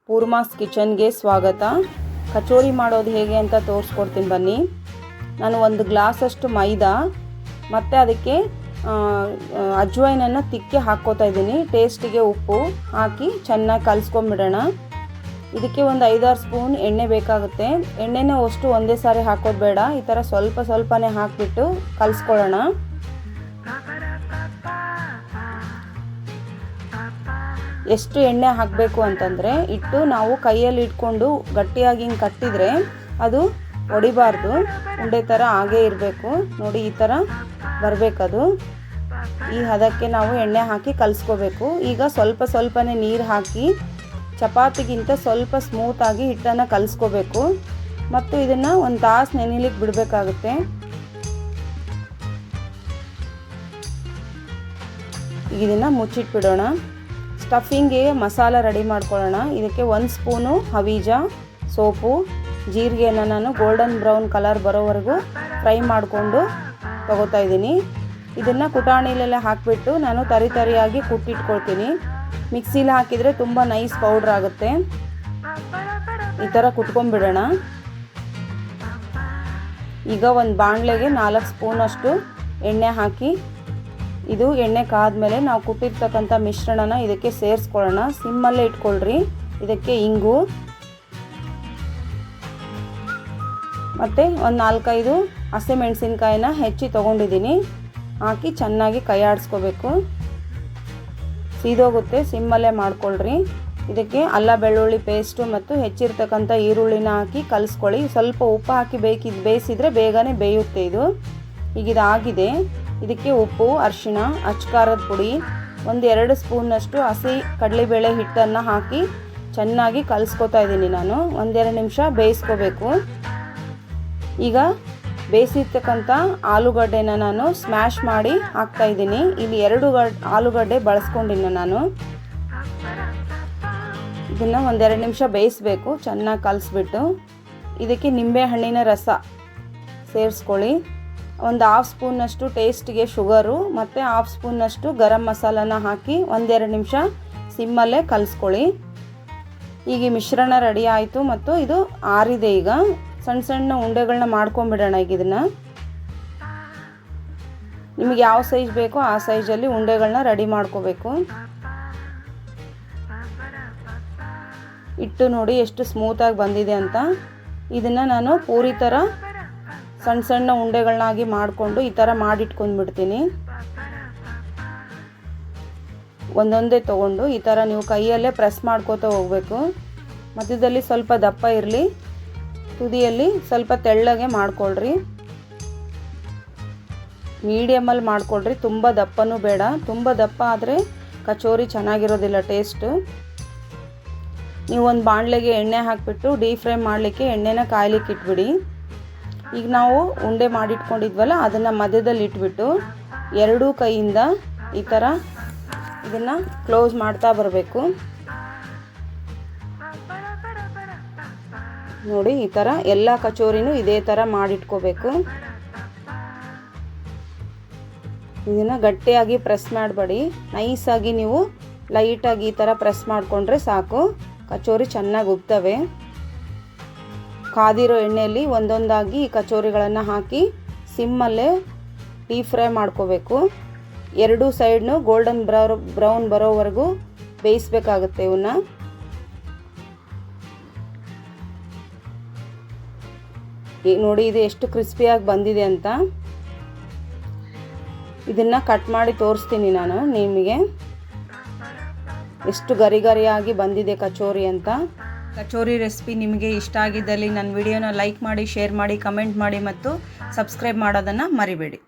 ಪೂರ್ಮಾಸ್ ಕಿಚನ್ಗೆ ಸ್ವಾಗತ. ಕಚೋರಿ ಮಾಡೋದು ಹೇಗೆ ಅಂತ ತೋರಿಸ್ಕೊಡ್ತೀನಿ ಬನ್ನಿ. ನಾನು 1 ಗ್ಲಾಸಷ್ಟು ಮೈದಾ ಮತ್ತು ಅದಕ್ಕೆ ಅಜ್ವೈನನ್ನು ತಿಕ್ಕಿ ಹಾಕ್ಕೋತಾ ಇದ್ದೀನಿ. ಟೇಸ್ಟಿಗೆ ಉಪ್ಪು ಹಾಕಿ ಚೆನ್ನಾಗಿ ಕಲಿಸ್ಕೊಂಬಿಡೋಣ. ಇದಕ್ಕೆ ಒಂದು 5-6 ಸ್ಪೂನ್ ಎಣ್ಣೆ ಬೇಕಾಗುತ್ತೆ. ಎಣ್ಣೆನೇ ಅಷ್ಟು ಒಂದೇ ಸಾರಿ ಹಾಕೋದು ಬೇಡ, ಈ ಥರ ಸ್ವಲ್ಪನೇ ಹಾಕಿಬಿಟ್ಟು ಕಲಿಸ್ಕೊಳ್ಳೋಣ. ಎಷ್ಟು ಎಣ್ಣೆ ಹಾಕಬೇಕು ಅಂತಂದರೆ, ಇಟ್ಟು ನಾವು ಕೈಯಲ್ಲಿ ಇಟ್ಕೊಂಡು ಗಟ್ಟಿಯಾಗಿ ಹಿಂಗೆ ಕಟ್ಟಿದರೆ ಅದು ಒಡಿಬಾರ್ದು, ಉಂಡೆ ಥರ ಹಾಗೇ ಇರಬೇಕು. ನೋಡಿ, ಈ ಥರ ಬರಬೇಕದು. ಈ ಹದಕ್ಕೆ ನಾವು ಎಣ್ಣೆ ಹಾಕಿ ಕಲಿಸ್ಕೋಬೇಕು. ಈಗ ಸ್ವಲ್ಪನೇ ನೀರು ಹಾಕಿ ಚಪಾತಿಗಿಂತ ಸ್ವಲ್ಪ ಸ್ಮೂತಾಗಿ ಹಿಟ್ಟನ್ನು ಕಲಿಸ್ಕೋಬೇಕು. ಮತ್ತು ಇದನ್ನು 1 ತಾಸು ನೆನೆಲಿಕ್ಕೆ ಬಿಡಬೇಕಾಗುತ್ತೆ. ಈಗ ಇದನ್ನು ಮುಚ್ಚಿಟ್ಬಿಡೋಣ. ಸ್ಟಫಿಂಗ್ಗೆ ಮಸಾಲ ರೆಡಿ ಮಾಡ್ಕೊಳ್ಳೋಣ. ಇದಕ್ಕೆ 1 ಸ್ಪೂನು ಹವೀಜ ಸೋಪು, ಜೀರಿಗೆನ ನಾನು ಗೋಲ್ಡನ್ ಬ್ರೌನ್ ಕಲರ್ ಬರೋವರೆಗೂ ಫ್ರೈ ಮಾಡಿಕೊಂಡು ತಗೋತಾ ಇದ್ದೀನಿ. ಇದನ್ನು ಕುಟಾಣಿಲೆಲ್ಲ ಹಾಕಿಬಿಟ್ಟು ನಾನು ತರಿಯಾಗಿ ಕುಟ್ಟಿಟ್ಕೊಳ್ತೀನಿ. ಮಿಕ್ಸಿಲಿ ಹಾಕಿದರೆ ತುಂಬ ನೈಸ್ ಪೌಡ್ರ್ ಆಗುತ್ತೆ. ಈ ಥರ ಕುಟ್ಕೊಂಡ್ಬಿಡೋಣ. ಈಗ ಒಂದು ಬಾಣಲೆಗೆ 4 ಸ್ಪೂನಷ್ಟು ಎಣ್ಣೆ ಹಾಕಿ, ಇದು ಎಣ್ಣೆ ಕಾದ್ಮೇಲೆ ನಾವು ಕುಟ್ಟಿರ್ತಕ್ಕಂಥ ಮಿಶ್ರಣನ ಇದಕ್ಕೆ ಸೇರಿಸ್ಕೊಳ್ಳೋಣ. ಸಿಮ್ಮಲ್ಲೇ ಇಟ್ಕೊಳ್ರಿ. ಇದಕ್ಕೆ ಇಂಗು ಮತ್ತು ಒಂದು 4-5 ಹಸಿಮೆಣಸಿನ್ಕಾಯಿನ ಹೆಚ್ಚಿ ತೊಗೊಂಡಿದ್ದೀನಿ. ಹಾಕಿ ಚೆನ್ನಾಗಿ ಕೈ ಆಡಿಸ್ಕೋಬೇಕು. ಸೀದೋಗುತ್ತೆ, ಸಿಮ್ಮಲ್ಲೇ ಮಾಡ್ಕೊಳ್ರಿ. ಇದಕ್ಕೆ ಅಲ್ಲ ಬೆಳ್ಳುಳ್ಳಿ ಪೇಸ್ಟು ಮತ್ತು ಹೆಚ್ಚಿರ್ತಕ್ಕಂಥ ಈರುಳ್ಳಿನ ಹಾಕಿ ಕಲಿಸ್ಕೊಳ್ಳಿ. ಸ್ವಲ್ಪ ಉಪ್ಪು ಹಾಕಿ ಬೇಯಿಸಿದರೆ ಬೇಗನೆ ಬೇಯುತ್ತೆ ಇದು. ಈಗ ಇದಾಗಿದೆ. ಇದಕ್ಕೆ ಉಪ್ಪು, ಅರಿಶಿಣ, ಅಚ್ಕಾರದ ಪುಡಿ, 1-2 ಸ್ಪೂನ್ನಷ್ಟು ಹಸಿ ಕಡಲೆಬೇಳೆ ಹಿಟ್ಟನ್ನು ಹಾಕಿ ಚೆನ್ನಾಗಿ ಕಲಿಸ್ಕೊತಾ ಇದ್ದೀನಿ ನಾನು. 1-2 ನಿಮಿಷ ಬೇಯಿಸ್ಕೋಬೇಕು. ಈಗ ಬೇಯಿಸಿರ್ತಕ್ಕಂಥ ಆಲೂಗಡ್ಡೆನ ನಾನು ಸ್ಮ್ಯಾಶ್ ಮಾಡಿ ಹಾಕ್ತಾಯಿದ್ದೀನಿ. ಇಲ್ಲಿ 2 ಆಲೂಗಡ್ಡೆ ಬಳಸ್ಕೊಂಡಿನಿ ನಾನು. ಇದನ್ನು 1-2 ನಿಮಿಷ ಬೇಯಿಸಬೇಕು, ಚೆನ್ನಾಗಿ ಕಲಿಸ್ಬಿಟ್ಟು. ಇದಕ್ಕೆ ನಿಂಬೆಹಣ್ಣಿನ ರಸ ಸೇರಿಸ್ಕೊಳ್ಳಿ. ಒಂದು 1/2 ಸ್ಪೂನ್ನಷ್ಟು ಟೇಸ್ಟ್ಗೆ ಶುಗರು ಮತ್ತು 1/2 ಸ್ಪೂನ್ನಷ್ಟು ಗರಂ ಮಸಾಲನ ಹಾಕಿ 1-2 ನಿಮಿಷ ಸಿಮ್ಮಲ್ಲೇ ಕಲಿಸ್ಕೊಳ್ಳಿ. ಈಗ ಮಿಶ್ರಣ ರೆಡಿ ಆಯಿತು ಮತ್ತು ಇದು ಆರಿದೆ. ಈಗ ಸಣ್ಣ ಉಂಡೆಗಳನ್ನ ಮಾಡ್ಕೊಂಬಿಡೋಣ. ಈಗ ಇದನ್ನು ನಿಮಗೆ ಯಾವ ಸೈಜ್ ಬೇಕೋ ಆ ಸೈಜಲ್ಲಿ ಉಂಡೆಗಳನ್ನ ರೆಡಿ ಮಾಡ್ಕೋಬೇಕು. ಇಟ್ಟು ನೋಡಿ ಎಷ್ಟು ಸ್ಮೂತಾಗಿ ಬಂದಿದೆ ಅಂತ. ಇದನ್ನು ನಾನು ಪೂರಿ ಥರ ಸಣ್ಣ ಉಂಡೆಗಳನ್ನಾಗಿ ಮಾಡಿಕೊಂಡು ಈ ಥರ ಮಾಡಿಟ್ಕೊಂಡ್ಬಿಡ್ತೀನಿ. ಒಂದೊಂದೇ ತೊಗೊಂಡು ಈ ಥರ ನೀವು ಕೈಯಲ್ಲೇ ಪ್ರೆಸ್ ಮಾಡ್ಕೋತಾ ಹೋಗಬೇಕು. ಮಧ್ಯದಲ್ಲಿ ಸ್ವಲ್ಪ ದಪ್ಪ ಇರಲಿ, ತುದಿಯಲ್ಲಿ ಸ್ವಲ್ಪ ತೆಳ್ಳಗೆ ಮಾಡ್ಕೊಳ್ರಿ. ಮೀಡಿಯಮಲ್ಲಿ ಮಾಡ್ಕೊಳ್ರಿ, ತುಂಬ ದಪ್ಪನೂ ಬೇಡ. ತುಂಬ ದಪ್ಪ ಆದರೆ ಕಚೋರಿ ಚೆನ್ನಾಗಿರೋದಿಲ್ಲ ಟೇಸ್ಟು. ನೀವು ಒಂದು ಬಾಣಲೆಗೆ ಎಣ್ಣೆ ಹಾಕಿಬಿಟ್ಟು ಡೀಪ್ ಫ್ರೈ ಮಾಡಲಿಕ್ಕೆ ಎಣ್ಣೆನ ಕಾಯ್ಲಿಕ್ಕೆ ಇಟ್ಬಿಡಿ. ಈಗ ನಾವು ಉಂಡೆ ಮಾಡಿಟ್ಕೊಂಡಿದ್ವಲ್ಲ, ಅದನ್ನು ಮಧ್ಯದಲ್ಲಿ ಇಟ್ಬಿಟ್ಟು 2 ಕೈಯಿಂದ ಈ ಥರ ಇದನ್ನು ಕ್ಲೋಸ್ ಮಾಡ್ತಾ ಬರಬೇಕು. ನೋಡಿ, ಈ ಥರ ಎಲ್ಲ ಕಚೋರಿನೂ ಇದೇ ಥರ ಮಾಡಿಟ್ಕೋಬೇಕು. ಇದನ್ನು ಗಟ್ಟಿಯಾಗಿ ಪ್ರೆಸ್ ಮಾಡಬೇಡಿ, ನೈಸಾಗಿ ನೀವು ಲೈಟಾಗಿ ಈ ಥರ ಪ್ರೆಸ್ ಮಾಡಿಕೊಂಡ್ರೆ ಸಾಕು. ಕಚೋರಿ ಚೆನ್ನಾಗಿ ಉಬ್ತವೆ. ಕಾದಿರೋ ಎಣ್ಣೆಯಲ್ಲಿ ಒಂದೊಂದಾಗಿ ಈ ಕಚೋರಿಗಳನ್ನು ಹಾಕಿ ಸಿಮ್ಮಲ್ಲೇ ಡೀಪ್ ಫ್ರೈ ಮಾಡ್ಕೋಬೇಕು. 2 ಸೈಡ್ನು ಗೋಲ್ಡನ್ ಬ್ರೌನ್ ಬರೋವರೆಗೂ ಬೇಯಿಸಬೇಕಾಗುತ್ತೆ ಇವನ್ನ. ಈಗ ನೋಡಿ, ಇದು ಎಷ್ಟು ಕ್ರಿಸ್ಪಿಯಾಗಿ ಬಂದಿದೆ ಅಂತ. ಇದನ್ನು ಕಟ್ ಮಾಡಿ ತೋರಿಸ್ತೀನಿ ನಾನು ನಿಮಗೆ, ಎಷ್ಟು ಗರಿಯಾಗಿ ಬಂದಿದೆ ಕಚೋರಿ ಅಂತ. ಕಚೋರಿ ರೆಸಿಪಿ ನಿಮಗೆ ಇಷ್ಟ ಆಗಿದ್ದಲ್ಲಿ ನನ್ನ ವಿಡಿಯೋನ ಲೈಕ್ ಮಾಡಿ, ಶೇರ್ ಮಾಡಿ, ಕಮೆಂಟ್ ಮಾಡಿ ಮತ್ತು ಸಬ್ಸ್ಕ್ರೈಬ್ ಮಾಡೋದನ್ನು ಮರಿಬೇಡಿ.